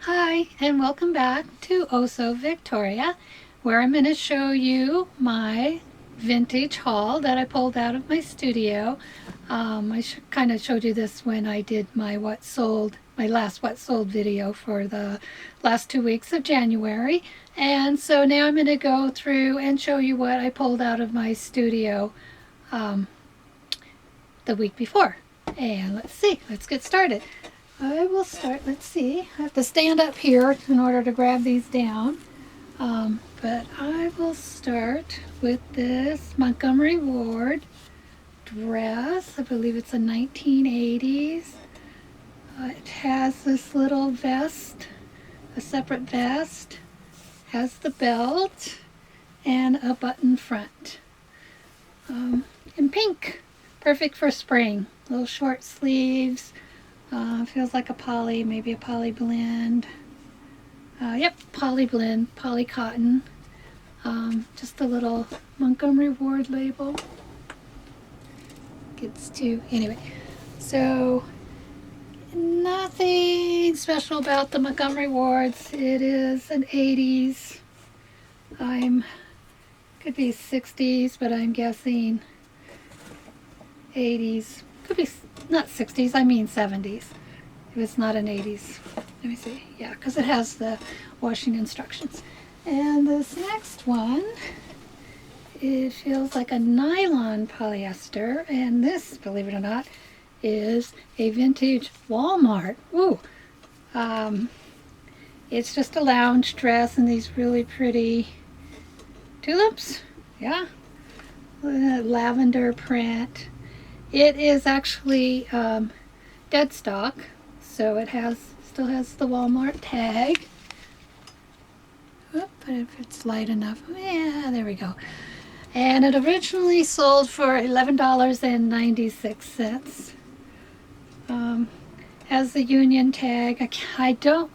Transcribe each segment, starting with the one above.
Hi, and welcome back to Oso Victoria, where I'm going to show you my vintage haul that I pulled out of my studio. I kind of showed you this when I did my my last what sold video for the last 2 weeks of January. And so now I'm going to go through and show you what I pulled out of my studio the week before. And let's get started. I will start, let's see, I have to stand up here in order to grab these down. But I will start with this Montgomery Ward dress. I believe it's a 1980s. It has this little vest, a separate vest, has the belt, and a button front. In pink, perfect for spring. Little short sleeves. Feels like a poly, maybe a poly blend. Yep, poly blend, poly cotton. Just a little Montgomery Ward label. Anyway, so nothing special about the Montgomery Wards. It is an 80s. Could be 60s, but I'm guessing 80s. Could be not 60s, I mean 70s. If it's not an 80s. Let me see. Yeah, because it has the washing instructions. And this next one, it feels like a nylon polyester. And this, believe it or not, is a vintage Walmart. Ooh. It's just a lounge dress and these really pretty tulips. Yeah. Lavender print. It is actually dead stock, so it still has the Walmart tag. But if it's light enough, yeah, there we go. And it originally sold for $11.96. Has the Union tag. I don't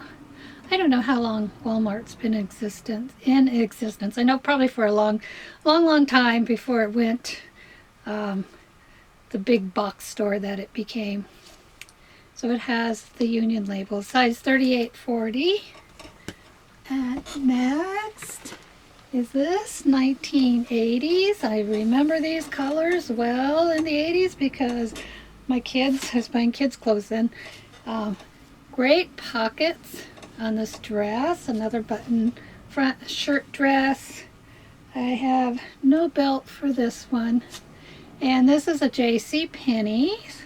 know how long Walmart's been in existence. I know probably for a long time before it went the big box store that it became. So it has the Union label, size 38-40. And next is this 1980s. I remember these colors well in the 80s because I was buying kids clothes then. Great pockets on this dress, another button front shirt dress. I have no belt for this one. And this is a J.C. Penney's.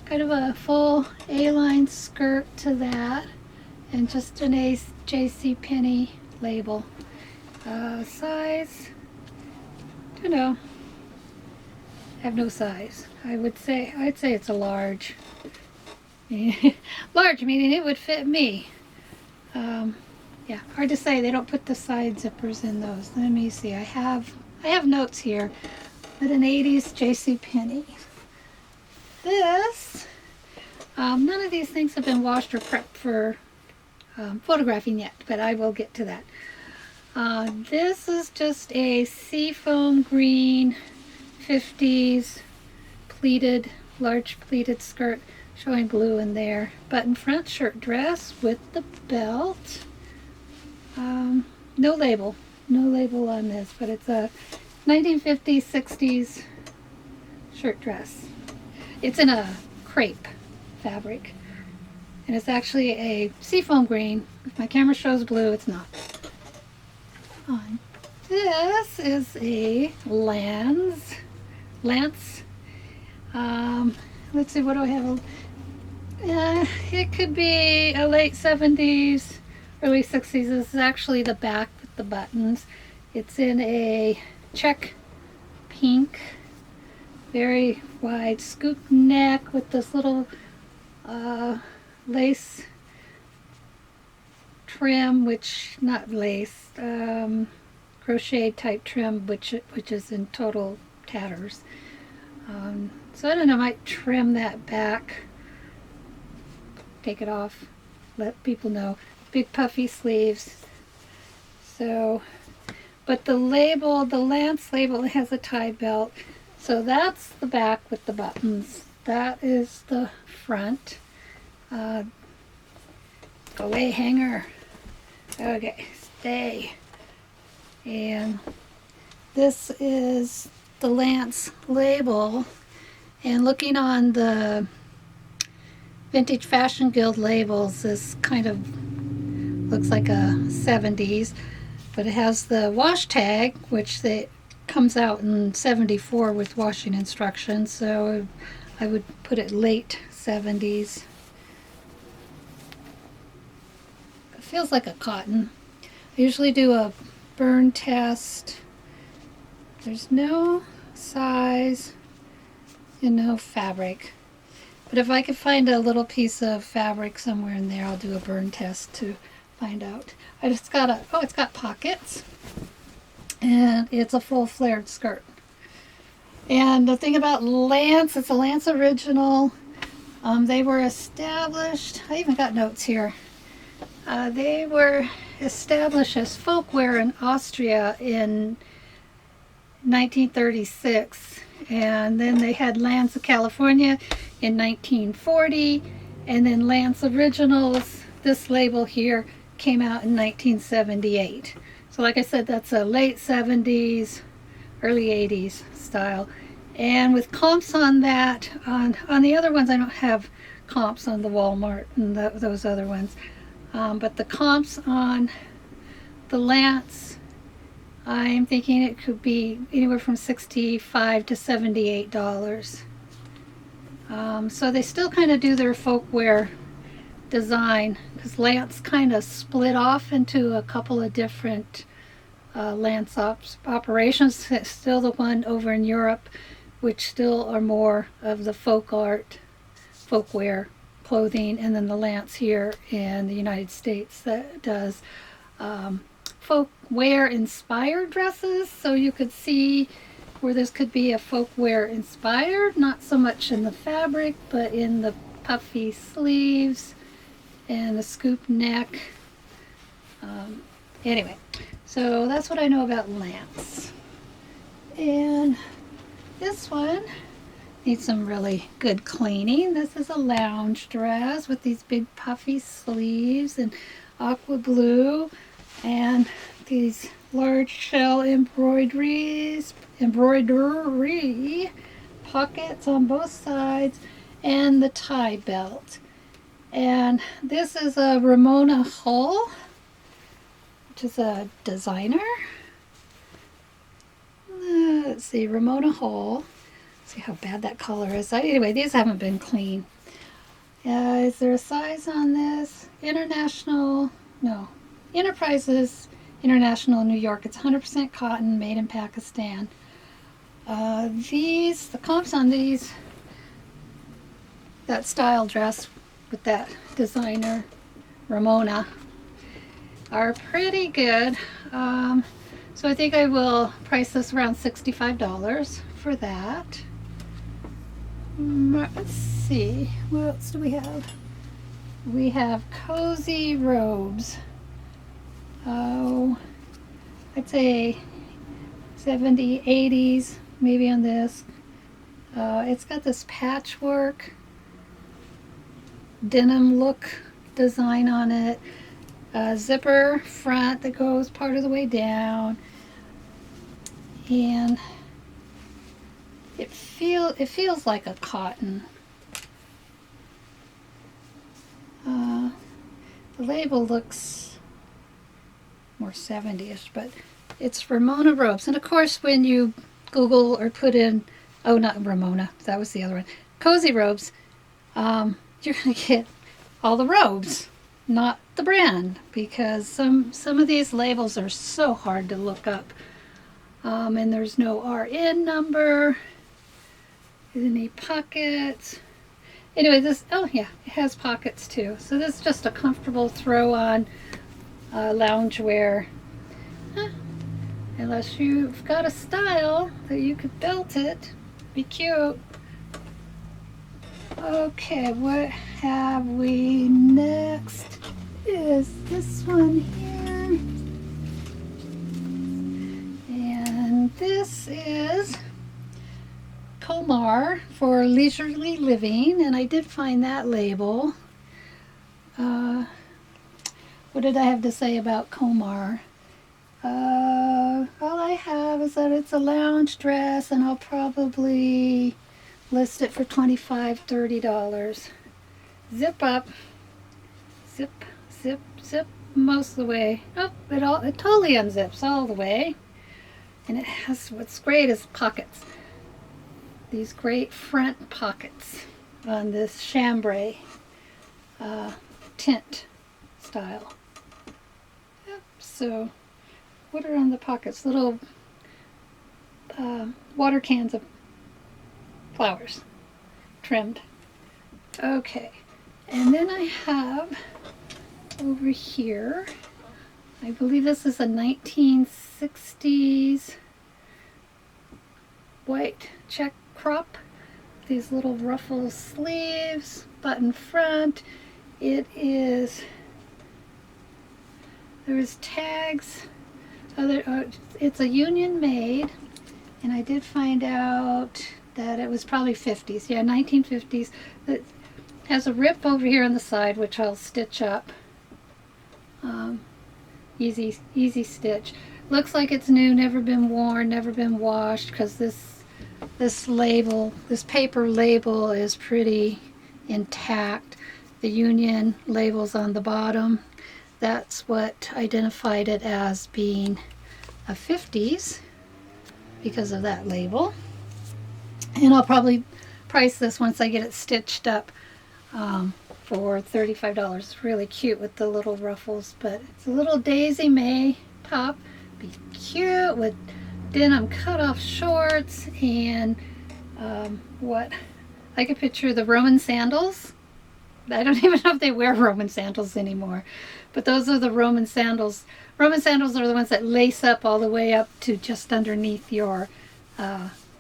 Kind of a full A-line skirt to that. And just an J.C. Penney label. Size, I don't know. I have no size. I'd say it's a large. Large meaning it would fit me. Yeah, hard to say. They don't put the side zippers in those. Let me see. I have notes here. But an 80s J.C. Penney. This, none of these things have been washed or prepped for photographing yet, but I will get to that. This is just a seafoam green 50s large pleated skirt showing blue in there. Button front shirt dress with the belt. No label on this, but it's a 1950s, 60s shirt dress. It's in a crepe fabric, and it's actually a seafoam green. If my camera shows blue, it's not. This is a Lance. Let's see, what do I have? It could be a late 70s, early 60s. This is actually the back with the buttons. It's in a check pink, very wide scoop neck with this little lace trim, not lace, crochet type trim, which is in total tatters. So I don't know, I might trim that back, take it off, let people know. Big puffy sleeves. So, but the Lance label has a tie belt. So that's the back with the buttons. That is the front. Away, hanger. Okay, stay. And this is the Lance label. And looking on the Vintage Fashion Guild labels, this kind of looks like a 70s, but it has the wash tag, which comes out in 74 with washing instructions, so I would put it late 70s. It feels like a cotton. I usually do a burn test. There's no size and no fabric. But if I could find a little piece of fabric somewhere in there, I'll do a burn test to find out. I just got it's got pockets. And it's a full flared skirt. And the thing about Lance, it's a Lance original. They were established, I even got notes here. They were established as folkwear in Austria in 1936. And then they had Lance of California in 1940. And then Lance Originals, this label here, came out in 1978. So like I said, that's a late 70s, early 80s style. And with comps on that, on the other ones I don't have comps on the Walmart and those other ones. But the comps on the Lance, I'm thinking it could be anywhere from $65 to $78. So they still kind of do their folkwear design, because Lance kind of split off into a couple of different Lance operations. It's still the one over in Europe, which still are more of the folk art, folkwear clothing, and then the Lance here in the United States that does folkwear inspired dresses. So you could see where this could be a folkwear inspired, not so much in the fabric, but in the puffy sleeves and the scoop neck. Anyway, so that's what I know about Lance. And this one needs some really good cleaning. This is a lounge dress with these big puffy sleeves and aqua blue and these large shell embroidery pockets on both sides and the tie belt. And this is a Ramona Hull, which is a designer. Let's see, Ramona Hull. See how bad that color is. Anyway, these haven't been cleaned. Is there a size on this? International, no. Enterprises International, New York. It's 100% cotton, made in Pakistan. The comps on these, that style dress with that designer Ramona, are pretty good. So I think I will price this around $65 for that. Let's see, what else do we have? We have cozy robes. Oh, I'd say 70s, 80s, maybe on this. It's got this patchwork denim look design on it. Zipper front that goes part of the way down, and it feels like a cotton. The label looks more 70ish, but it's Ramona robes. And of course, when you Google or put in, oh, not Ramona, that was the other one, cozy robes, you're gonna get all the robes, not the brand, because some of these labels are so hard to look up. And there's no RN number. Any pockets? Anyway, this, oh yeah, it has pockets too. So this is just a comfortable throw on loungewear. Unless you've got a style that you could belt it, be cute. Okay, what have we next? Is this one here. And this is Komar for Leisurely Living, and I did find that label. What did I have to say about Komar? All I have is that it's a lounge dress, and I'll probably list it for $25, $30. Zip up, zip, zip, zip most of the way. Oh, it totally unzips all the way. And it has, what's great is pockets. These great front pockets on this chambray tint style. Yep, so what are on the pockets? Little water cans of flowers trimmed. Okay, and then I have over here, I believe this is a 1960s white check crop. These little ruffle sleeves, button front. It is, there's tags. It's a union made, and I did find out that it was probably 50s. Yeah, 1950s. It has a rip over here on the side, which I'll stitch up. Easy stitch. Looks like it's new, never been worn, never been washed, because this label, this paper label, is pretty intact. The union label's on the bottom. That's what identified it as being a 50s because of that label. And I'll probably price this once I get it stitched up for $35. It's really cute with the little ruffles, but it's a little Daisy May top. Be cute with denim cutoff shorts and what I could picture the Roman sandals. I don't even know if they wear Roman sandals anymore, but those are the Roman sandals. Roman sandals are the ones that lace up all the way up to just underneath your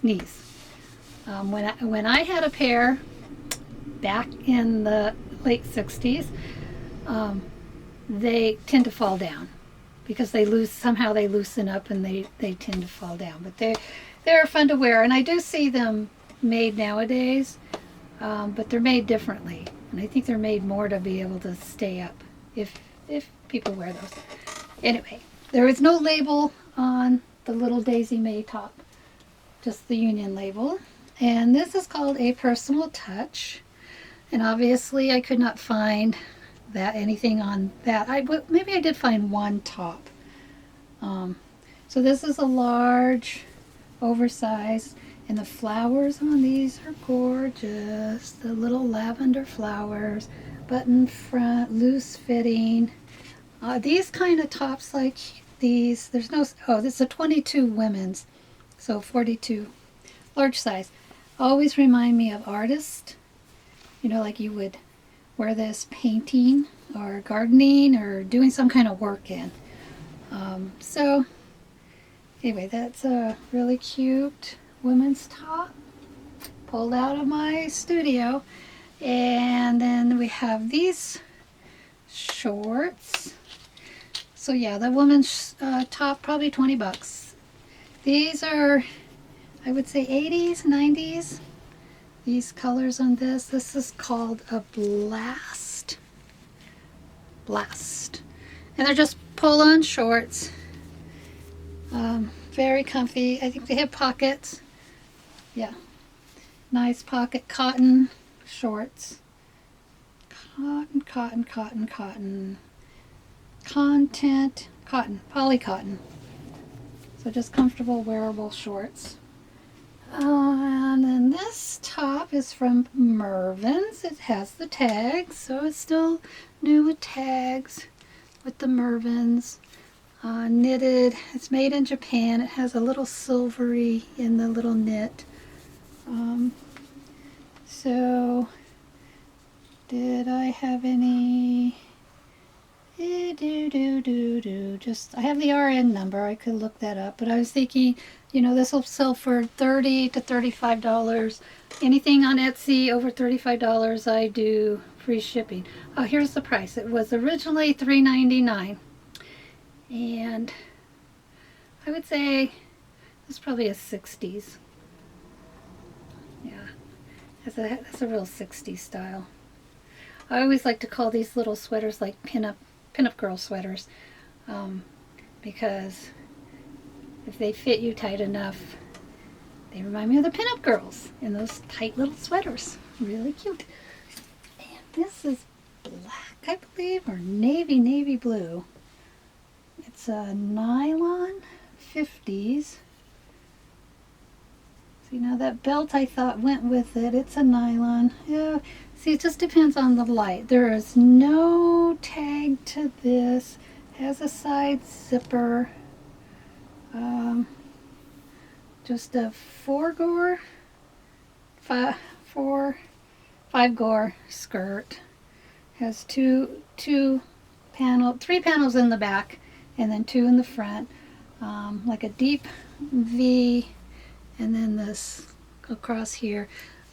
knees. When I had a pair back in the late 60s, they tend to fall down because they loosen up and they tend to fall down. But they're fun to wear, and I do see them made nowadays, but they're made differently, and I think they're made more to be able to stay up if people wear those. Anyway, there is no label on the little Daisy May top, just the union label. And this is called A Personal Touch. And obviously I could not find anything on that. Maybe I did find one top. So this is a large, oversized, and the flowers on these are gorgeous. The little lavender flowers, button front, loose fitting. These kind of tops like these, this is a 22 women's, so 42, large size. Always remind me of artists. You know, like you would wear this painting or gardening or doing some kind of work in. So anyway, that's a really cute women's top pulled out of my studio. And then we have these shorts. So yeah, the women's top, probably 20 bucks. These are, I would say, 80s, 90s. These colors on this is called a Blast. And they're just pull-on shorts. Very comfy. I think they have pockets. Yeah. Nice pocket cotton shorts. Cotton. Content, cotton, polycotton. So just comfortable, wearable shorts. And then this top is from Mervyn's. It has the tags, so it's still new with tags with the Mervyn's. Knitted. It's made in Japan. It has a little silvery in the little knit. So did I have any? Just, I have the RN number. I could look that up, but I was thinking, you know, this will sell for $30 to $35. Anything on Etsy over $35, I do free shipping. Oh, here's the price. It was originally $3.99, and I would say it's probably a 60s. Yeah, that's a real 60s style. I always like to call these little sweaters like pin-up pinup girl sweaters, because if they fit you tight enough, they remind me of the pinup girls in those tight little sweaters. Really cute. And this is black, I believe, or navy blue. It's a nylon 50s. See, now that belt I thought went with it. It's a nylon. Yeah. See, it just depends on the light. There is no tag to this. It has a side zipper. Just a 5-gore skirt. Has three panels in the back, and then 2 in the front. Like a deep V, and then this across here.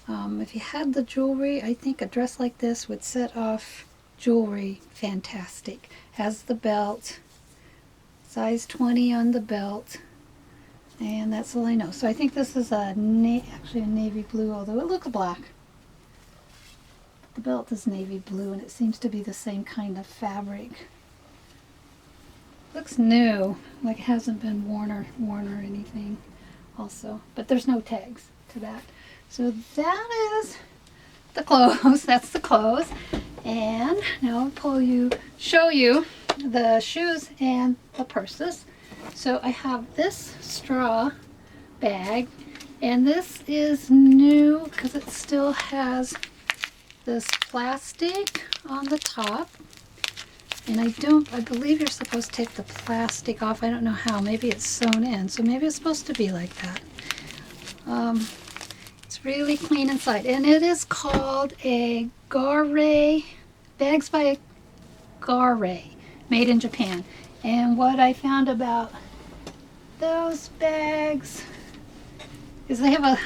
If you had the jewelry, I think a dress like this would set off jewelry fantastic. Has the belt, size 20 on the belt, and that's all I know. So I think this is actually a navy blue, although it looks black. The belt is navy blue, and it seems to be the same kind of fabric. Looks new, like it hasn't been worn or anything also, but there's no tags to that. So that is the clothes. That's the clothes. And now I'll show you the shoes and the purses. So I have this straw bag, and this is new because it still has this plastic on the top. And I believe you're supposed to take the plastic off. I don't know how. Maybe it's sewn in. So maybe it's supposed to be like that. It's really clean inside. And it is called a Gare, Bags by Gare, made in Japan. And what I found about those bags is they have all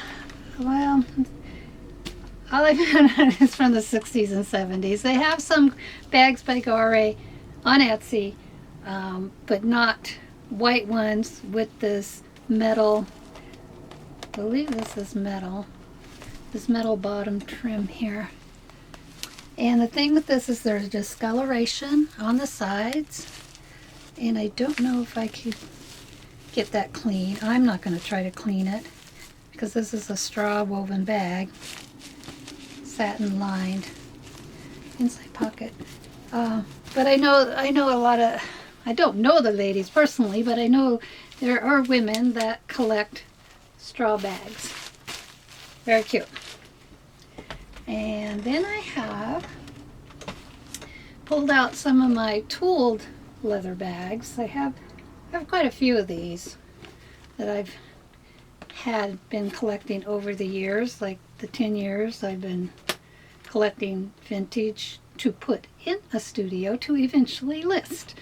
I found is from the 60s and 70s. They have some Bags by Gare on Etsy, but not white ones with this metal, I believe this is metal, this metal bottom trim here. And the thing with this is there's discoloration on the sides, and I don't know if I could get that clean. I'm not going to try to clean it because this is a straw woven bag, satin lined, inside pocket. But I know a lot of, I don't know the ladies personally, but I know there are women that collect straw bags. Very cute. And then I have pulled out some of my tooled leather bags. I have quite a few of these that I've been collecting over the years, like the 10 years I've been collecting vintage to put in a studio to eventually list.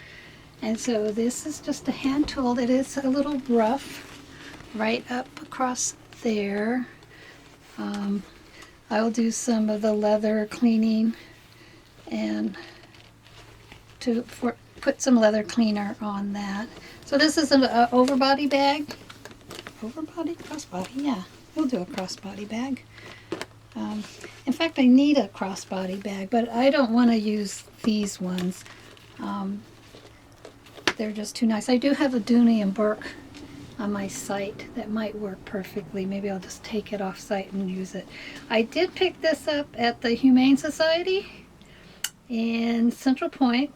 And so this is just a hand tool. It is a little rough right up across there. I will do some of the leather cleaning and put some leather cleaner on that. So this is an overbody bag. Overbody? Crossbody? Yeah, we'll do a crossbody bag. In fact, I need a crossbody bag, but I don't want to use these ones. They're just too nice. I do have a Dooney and Burke on my site that might work perfectly. Maybe I'll just take it off site and use it. I did pick this up at the Humane Society in Central Point.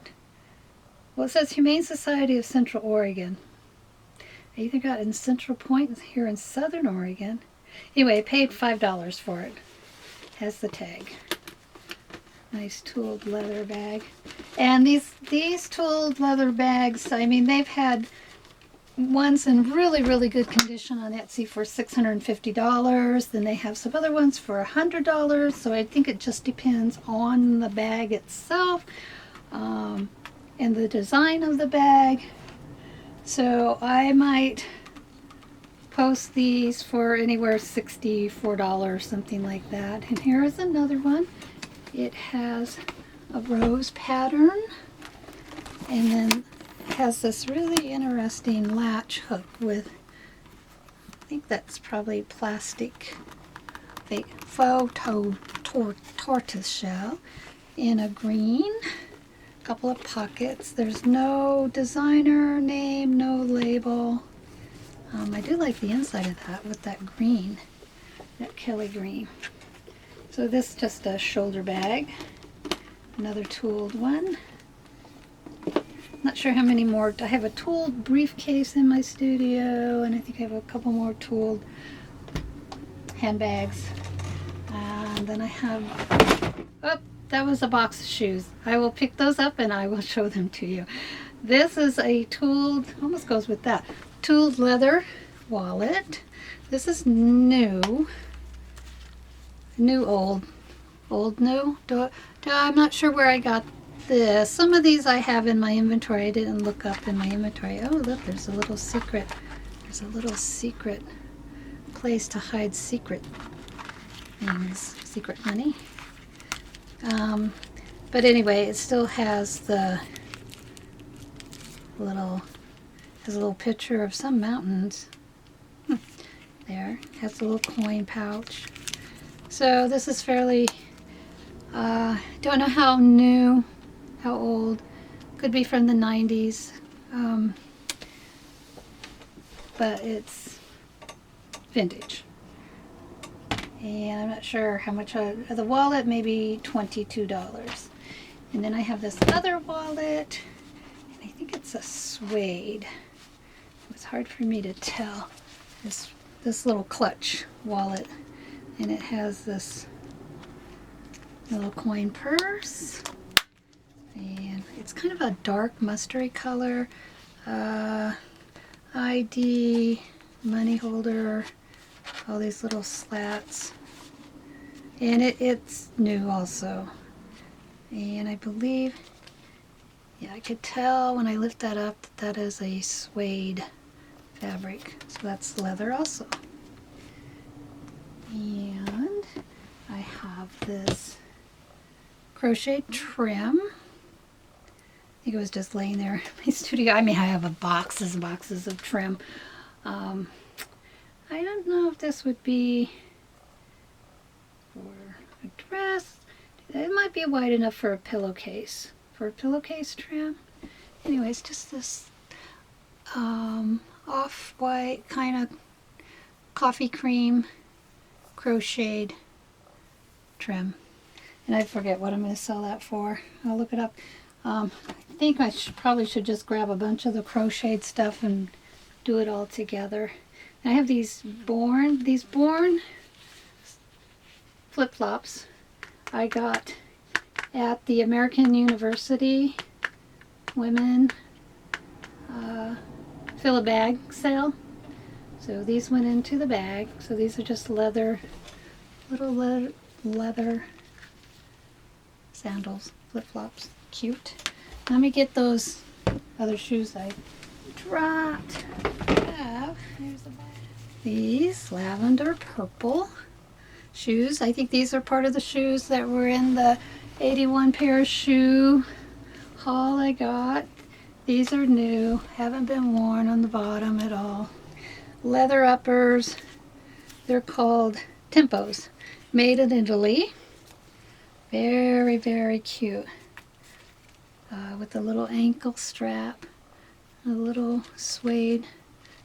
Well, it says Humane Society of Central Oregon. I either got it in Central Point here in Southern Oregon. Anyway, I paid $5 for it. Has the tag. Nice tooled leather bag. And these tooled leather bags, I mean, they've had ones in really, really good condition on Etsy for $650. Then they have some other ones for $100. So I think it just depends on the bag itself and the design of the bag. So I might post these for anywhere $64, something like that. And here is another one. It has a rose pattern, and then it has this really interesting latch hook with, I think that's probably plastic, faux tortoise shell in a green. A couple of pockets. There's no designer name, no label. I do like the inside of that with that green, that Kelly green. So this is just a shoulder bag, another tooled one. Not sure how many more. I have a tooled briefcase in my studio, and I think I have a couple more tooled handbags. And then I have, oh, that was a box of shoes. I will pick those up and I will show them to you. This is a tooled, almost goes with that, tooled leather wallet. This is new, old new. I'm not sure where I got this. Some of these I have in my inventory. I didn't look up in my inventory. Oh, look, there's a little secret. There's a little secret place to hide secret things, secret money. But anyway, it still has the little picture of some mountains. There, has a little coin pouch. So this is fairly, don't know how new, how old. Could be from the 90s. But it's vintage. And I'm not sure how much the wallet, maybe $22. And then I have this other wallet, and I think it's a suede. It's hard for me to tell. This little clutch wallet, and it has this little coin purse, and it's kind of a dark mustardy color. ID, money holder, all these little slats, and it's new also. And I believe, yeah, I could tell when I lift that up that is a suede fabric, so that's leather also. And I have this crochet trim. I think it was just laying there in my studio. I mean, I have boxes and boxes of trim. I don't know if this would be for a dress. It might be wide enough for a pillowcase. For a pillowcase trim. Anyways, just this off-white kind of coffee cream crocheted trim. And I forget what I'm going to sell that for. I'll look it up. I think I probably should just grab a bunch of the crocheted stuff and do it all together. And I have these Born flip-flops I got at the American University Women fill a bag sale. So these went into the bag. So these are just leather, little leather sandals, flip-flops. Cute. Let me get those other shoes I dropped. Here's the bag. These lavender purple shoes. I think these are part of the shoes that were in the 81 pair of shoe haul I got. These are new, haven't been worn on the bottom at all. Leather uppers. They're called Tempos, made in Italy. Very, very cute. With a little ankle strap, a little suede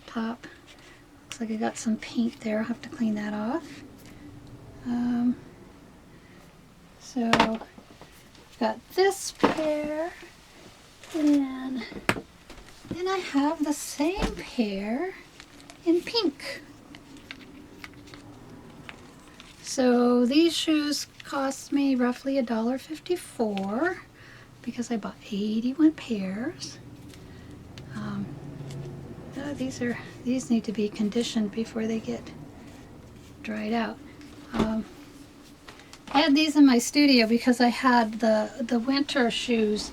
top. Looks like I got some paint there. I'll have to clean that off. So got this pair, and then I have the same pair in pink. So these shoes cost me roughly $1.54 because I bought 81 pairs. These need to be conditioned before they get dried out. I had these in my studio because I had the winter shoes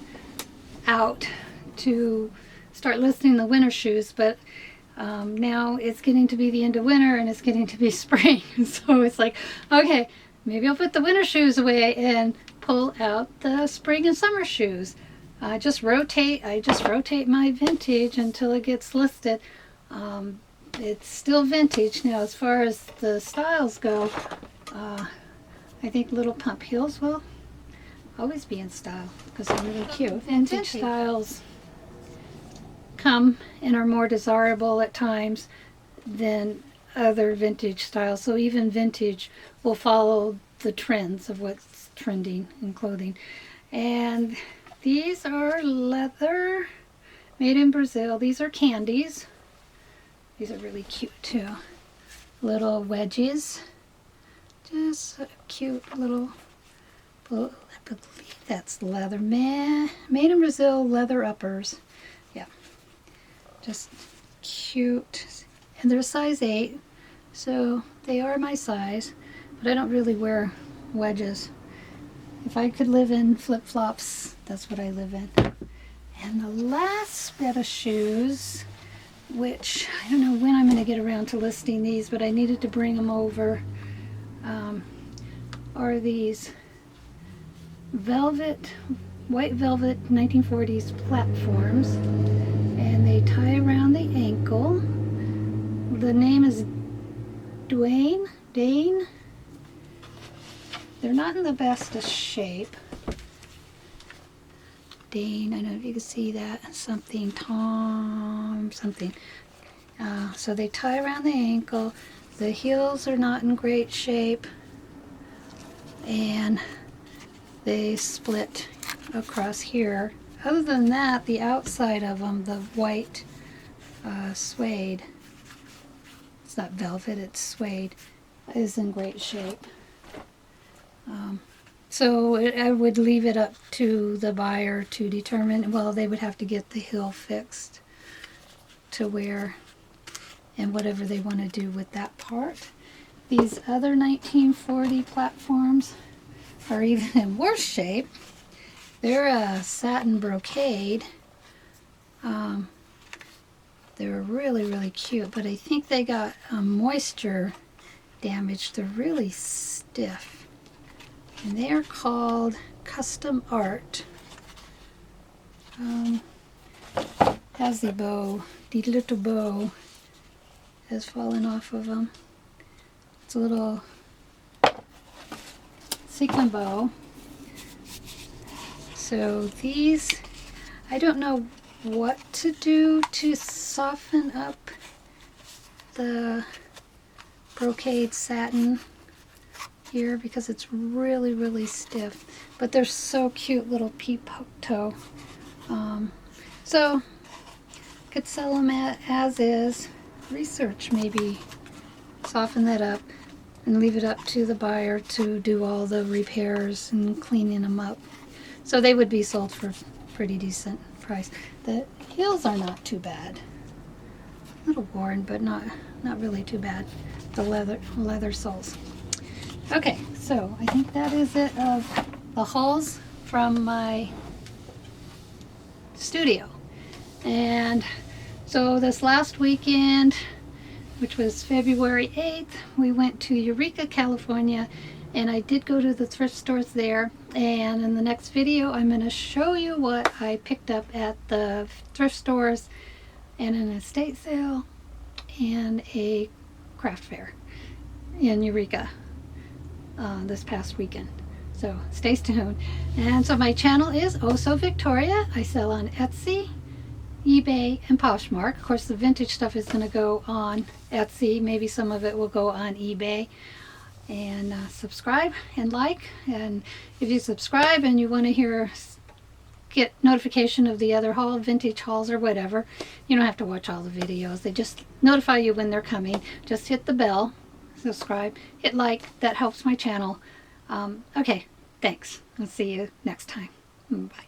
out to start listing the winter shoes, but now it's getting to be the end of winter and it's getting to be spring. So it's like, okay, maybe I'll put the winter shoes away and pull out the spring and summer shoes. I just rotate my vintage until it gets listed. It's still vintage now. As far as the styles go, I think little pump heels will always be in style because they're really cute. Vintage styles come and are more desirable at times than other vintage styles. So even vintage will follow the trends of what's trending in clothing. And these are leather, made in Brazil. These are candies. These are really cute too. Little wedges. Just a cute little, I believe that's leather. Made in Brazil leather uppers. Yeah. Just cute. And they're size 8. So they are my size. But I don't really wear wedges. If I could live in flip-flops, that's what I live in. And the last bit of shoes, which I don't know when I'm going to get around to listing these, but I needed to bring them over, are these white velvet 1940s platforms. And they tie around the ankle. The name is Dane. They're not in the best of shape. Dane, I don't know if you can see that. Something. So they tie around the ankle. The heels are not in great shape. And they split across here. Other than that, the outside of them, the white suede, it's not velvet, it's suede, is in great shape. So I would leave it up to the buyer to determine, well, they would have to get the heel fixed to wear and whatever they want to do with that part. These other 1940 platforms are even in worse shape. They're a satin brocade. They're really, really cute, but I think they got moisture damage. They're really stiff. And they are called Custom Art. Has the bow, the little bow has fallen off of them. It's a little sequin bow. So these, I don't know what to do to soften up the brocade satin here because it's really, really stiff. But they're so cute, little peep toe. So could sell them as is. Research maybe soften that up and leave it up to the buyer to do all the repairs and cleaning them up. So they would be sold for pretty decent price. The heels are not too bad. A little worn, but not really too bad. The leather soles. Okay, so I think that is it of the hauls from my studio. And so this last weekend, which was February 8th, we went to Eureka, California, and I did go to the thrift stores there. And in the next video, I'm going to show you what I picked up at the thrift stores and an estate sale and a craft fair in Eureka this past weekend. So stay tuned. And so my channel is Oh So Victoria. I sell on Etsy, eBay, and Poshmark. Of course, the vintage stuff is going to go on Etsy. Maybe some of it will go on eBay. And subscribe and like. And if you subscribe and you want to get notification of the other haul, vintage hauls or whatever, you don't have to watch all the videos. They just notify you when they're coming. Just hit the bell, subscribe, hit like. That helps my channel. Okay, thanks. I'll see you next time. Bye.